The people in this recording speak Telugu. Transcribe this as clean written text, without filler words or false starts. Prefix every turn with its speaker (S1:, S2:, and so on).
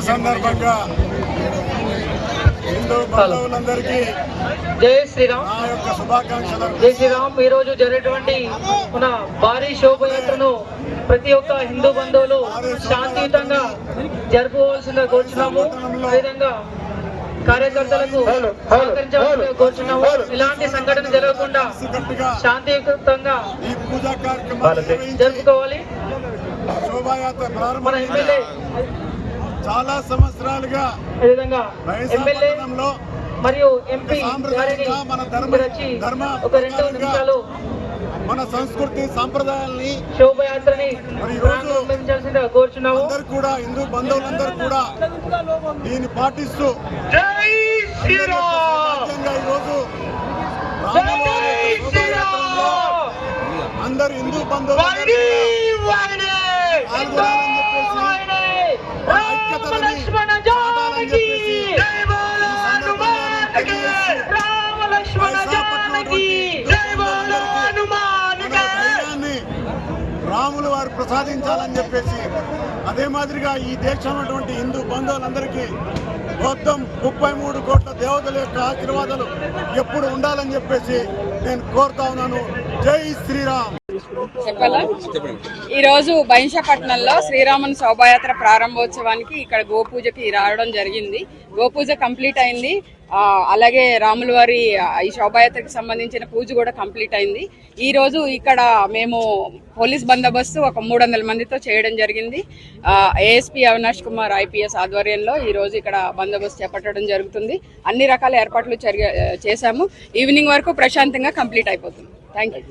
S1: సందర్భంగా హిందూ బంధువులందరికీ
S2: జై శ్రీరామ్.
S1: నా యొక్క శుభాకాంక్షలు.
S2: జై శ్రీరామ్. ఈ రోజు జరిగేటువంటి మన భారీ శోభయాత్రను ప్రతి ఒక్క హిందూ బంధువులు శాంతియుతంగా జరుపుకోవాల్సిందిగా కోరుచున్నాము. అదేవిధంగా కార్యకర్తలకు సహకరించవలసిందిగా కోరుచున్నాము. ఇలాంటి సంఘటన జరగకుండా శాంతియుతంగా
S1: ఈ పూజా కార్యక్రమాలు
S2: జరుపుకోవాలి.
S1: శోభాయాత్ర
S2: మన
S1: ప్రారంభం
S2: ఎమ్మెల్యే
S1: చాలా సంవత్సరాలుగా
S2: అదేవిధంగా ఎమ్మెల్యే మరియు ఎంపీ గారిని
S1: మన
S2: వచ్చి ఒక 2 నిమిషాలు
S1: మన సంస్కృతి సాంప్రదాయాల్ని
S2: శోభయాత్రని ప్రారంభించాల్సిందిగా కోరుచున్నాము.
S1: అందరూ కూడా హిందూ బంధువులందరూ కూడా దీన్ని పాటిస్తూ
S2: జై శ్రీరామ్.
S1: ఈరోజు అందరు హిందూ బంధువులు రాములు వారు ప్రసాదించాలని చెప్పేసి, అదే మాదిరిగా ఈ దేశంలో హిందూ బంధువులందరికీ మొత్తం 33 కోట్ల దేవతల యొక్క ఆశీర్వాదాలు ఎప్పుడు ఉండాలని చెప్పేసి నేను కోరుతా ఉన్నాను. జై శ్రీరామ్.
S3: చెప్పాలా? ఈరోజు బైంశాపట్నంలో శ్రీరాముని శోభాయాత్ర ప్రారంభోత్సవానికి ఇక్కడ గోపూజకి రావడం జరిగింది. గోపూజ కంప్లీట్ అయింది. అలాగే రాముల వారి ఈ శోభాయాత్రకి సంబంధించిన పూజ కూడా కంప్లీట్ అయింది. ఈ రోజు ఇక్కడ మేము పోలీస్ బందోబస్తు ఒక 300 మందితో చేయడం జరిగింది. ఏఎస్పీ అవినాష్ కుమార్ ఐపీఎస్ ఆధ్వర్యంలో ఈ రోజు ఇక్కడ బందోబస్తు చేపట్టడం జరుగుతుంది. అన్ని రకాల ఏర్పాట్లు చేశాము. ఈవినింగ్ వరకు ప్రశాంతంగా కంప్లీట్ అయిపోతుంది. Thank you.